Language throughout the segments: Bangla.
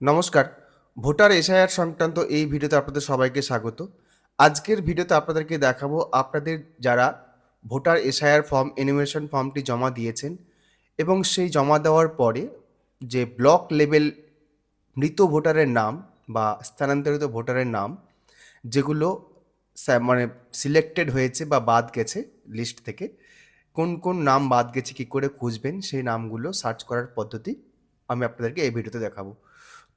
নমস্কার। ভোটার এসআইআর সংক্রান্ত এই ভিডিওতে আপনাদের সবাইকে স্বাগত। আজকের ভিডিওতে আপনাদেরকে দেখাবো আপনাদের যারা ভোটার এসআইআর ফর্ম এনুমারেশন ফর্মটি জমা দিয়েছেন এবং সেই জমা দেওয়ার পরে যে ব্লক লেভেল মৃত ভোটারের নাম বা স্থানান্তরিত ভোটারের নাম যেগুলো মানে সিলেক্টেড হয়েছে বা বাদ গেছে লিস্ট থেকে, কোন কোন নাম বাদ গেছে, কী করে খুঁজবেন সেই নামগুলো সার্চ করার পদ্ধতি আমি আপনাদেরকে এই ভিডিওতে দেখাবো।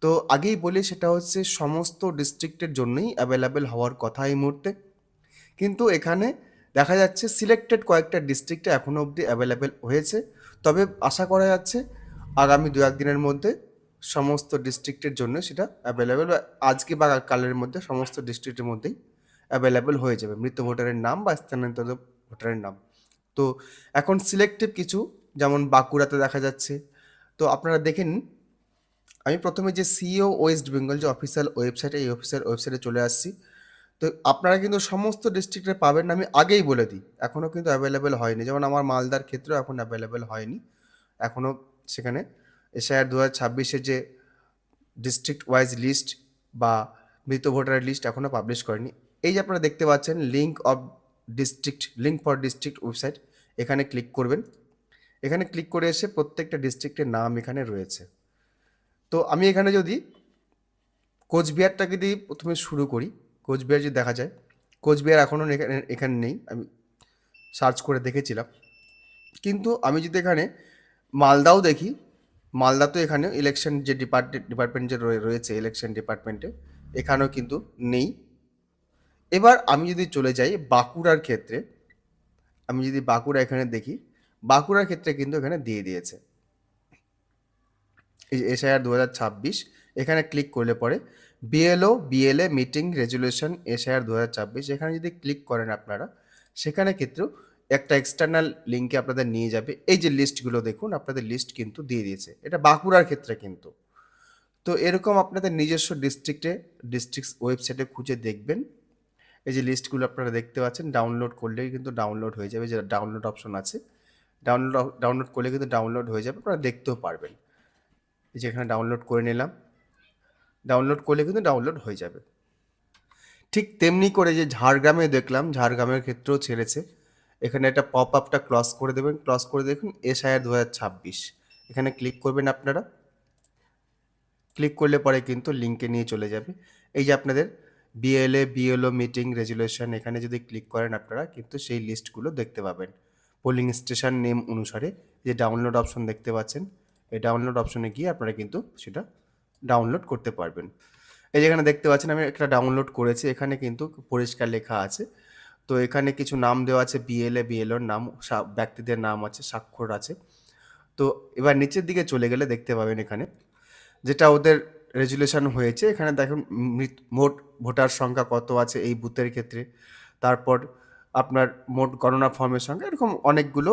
তো আগেই বলি সেটা হচ্ছে সমস্ত ডিস্ট্রিক্টের জন্যই অ্যাভেলেবেল হওয়ার কথা এই মুহূর্তে। কিন্তু এখানে দেখা যাচ্ছে সিলেক্টেড কয়েকটা ডিস্ট্রিক্টে এখনও অবধি অ্যাভেলেবেল হয়েছে। তবে আশা করা যাচ্ছে আগামী ২-১ দিনের মধ্যে সমস্ত ডিস্ট্রিক্টের জন্য সেটা অ্যাভেলেবেল বা আজকে বা কালের মধ্যে সমস্ত ডিস্ট্রিক্টের মধ্যেই অ্যাভেলেবেল হয়ে যাবে মৃত ভোটারের নাম বা স্থানান্তরিত ভোটারের নাম। তো এখন সিলেক্টিভ কিছু, যেমন বাঁকুড়াতে দেখা যাচ্ছে। তো আপনারা দেখে নিন। আমি প্রথমে যে সিইও ওয়েস্ট বেঙ্গল যে অফিসিয়াল ওয়েবসাইট, এই অফিসিয়াল ওয়েবসাইটে চলে আসছি। তো আপনারা কিন্তু সমস্ত ডিস্ট্রিক্টে পাবেন না, আমি আগেই বলে দিই। এখনও কিন্তু অ্যাভেলেবেল হয়নি। যেমন আমার মালদার ক্ষেত্রেও এখন অ্যাভেলেবেল হয়নি। এখনও সেখানে এসআইআর ২০২৬ যে ডিস্ট্রিক্ট ওয়াইজ লিস্ট বা মৃত ভোটারের লিস্ট এখনও পাবলিশ করেনি। এই যে আপনারা দেখতে পাচ্ছেন লিঙ্ক ফর ডিস্ট্রিক্ট ওয়েবসাইট, এখানে ক্লিক করবেন। এখানে ক্লিক করে এসে প্রত্যেকটা ডিস্ট্রিক্টের নাম এখানে রয়েছে। তো আমি এখানে যদি কোচবিহারটাকে দিয়ে প্রথমে শুরু করি, কোচবিহার যদি দেখা যায়, কোচবিহার এখনও এখানে এখানে নেই, আমি সার্চ করে দেখেছিলাম। কিন্তু আমি যদি এখানে মালদাও দেখি, মালদা তো এখানে ইলেকশন যে ডিপার্টমেন্ট যে রয়েছে ইলেকশন ডিপার্টমেন্টে, এখানেও কিন্তু নেই। এবার আমি যদি চলে যাই বাঁকুড়ার ক্ষেত্রে, আমি যদি বাঁকুড়া এখানে দেখি, বাঁকুড়ার ক্ষেত্রে কিন্তু এখানে দিয়ে দিয়েছে এই এসআইআর ২০২৬। এখানে ক্লিক করলে পরে BLO BLA meeting resolution SIR ২০২৬, এখানে যদি ক্লিক করেন আপনারা, সেখানে ক্ষেত্রেও একটা এক্সটার্নাল লিঙ্কে আপনাদের নিয়ে যাবে। এই যে লিস্টগুলো দেখুন, আপনাদের লিস্ট কিন্তু দিয়ে দিয়েছে, এটা বাঁকুড়ার ক্ষেত্রে কিন্তু। তো এরকম আপনাদের নিজস্ব ডিস্ট্রিক্ট ওয়েবসাইটে খুঁজে দেখবেন। এই যে লিস্টগুলো আপনারা দেখতে পাচ্ছেন, ডাউনলোড করলেই কিন্তু ডাউনলোড হয়ে যাবে, যে ডাউনলোড অপশন আছে, ডাউনলোড করলে কিন্তু ডাউনলোড হয়ে যাবে, আপনারা দেখতেও পারবেন। এই যে এখানে ডাউনলোড করে নিলাম, ডাউনলোড করলে কিন্তু ডাউনলোড হয়ে যাবে। ঠিক তেমনি করে যে ঝাড়গ্রামে দেখলাম, ঝাড়গ্রামের ক্ষেত্রেও ছেড়েছে। এখানে একটা পপ আপটা ক্লজ করে দেবেন, ক্লজ করে দেখুন এসআইআর ২০২৬, এখানে ক্লিক করবেন আপনারা। ক্লিক করলে পরে কিন্তু লিঙ্কে নিয়ে চলে যাবে। এই যে আপনাদের বিএলও মিটিং রেজুলেশন, এখানে যদি ক্লিক করেন আপনারা কিন্তু সেই লিস্টগুলো দেখতে পাবেন পোলিং স্টেশন নেম অনুসারে। যে ডাউনলোড অপশন দেখতে পাচ্ছেন, এই ডাউনলোড অপশনে গিয়ে আপনারা কিন্তু সেটা ডাউনলোড করতে পারবেন। এই যেখানে দেখতে পাচ্ছেন আমি একটা ডাউনলোড করেছি, এখানে কিন্তু পরিষ্কার লেখা আছে। তো এখানে কিছু নাম দেওয়া আছে, বিএলওর নাম, ব্যক্তিদের নাম আছে, স্বাক্ষর আছে। তো এবার নিচের দিকে চলে গেলে দেখতে পাবেন এখানে যেটা ওদের রেজুলেশন হয়েছে, এখানে দেখুন মোট ভোটার সংখ্যা কত আছে এই বুথের ক্ষেত্রে, তারপর আপনার মোট গণনা ফর্মের সংখ্যা, এরকম অনেকগুলো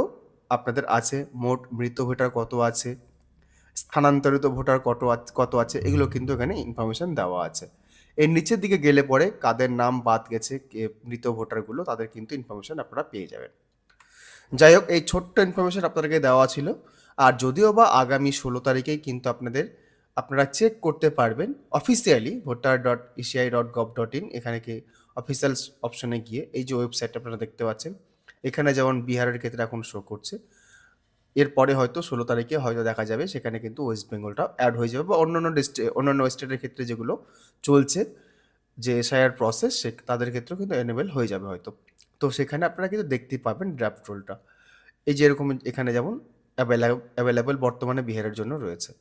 আপনাদের আছে। মোট মৃত ভোটার কত আছে, স্থানান্তরিত ভোটার কত আছে, এগুলো কিন্তু এখানে ইনফরমেশন দেওয়া আছে। এর নিচের দিকে গেলে পরে কাদের নাম বাদ গেছে, মৃত ভোটারগুলো, তাদের কিন্তু ইনফরমেশন আপনারা পেয়ে যাবেন। যাই হোক, এই ছোট্ট ইনফরমেশন আপনাদেরকে দেওয়া ছিল। আর যদিও বা আগামী ১৬ তারিখেই কিন্তু আপনারা চেক করতে পারবেন অফিসিয়ালি voter.eci.gov.in, এখানে কি অফিসিয়াল অপশনে গিয়ে এই যে ওয়েবসাইটটা আপনারা দেখতে পাচ্ছেন, এখানে যেমন বিহারের ক্ষেত্রে এখন শো করছে, এরপরে হয়তো ১৬ তারিখে হয়তো দেখা যাবে সেখানে কিন্তু ওয়েস্ট বেঙ্গলটা অ্যাড হয়ে যাবে, বা অন্যান্য স্টেটের ক্ষেত্রে যেগুলো চলছে যে এসআইআর প্রসেস, তাদের ক্ষেত্রেও কিন্তু এনেবল হয়ে যাবে হয়তো। তো সেখানে আপনারা কিন্তু দেখতেই পাবেন ড্রাফট রোলটা। এই যে এরকম এখানে যেমন অ্যাভেলেবল বর্তমানে বিহারের জন্য রয়েছে।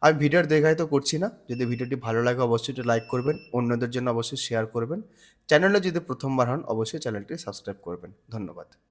আমি ভিডিওর দীর্ঘায়িত করছি না। যদি ভিডিওটি ভালো লাগে অবশ্যই একটু লাইক করবেন, অন্যদের জন্য অবশ্যই শেয়ার করবেন। চ্যানেলে যদি প্রথমবার হন অবশ্যই চ্যানেলটি সাবস্ক্রাইব করবেন। ধন্যবাদ।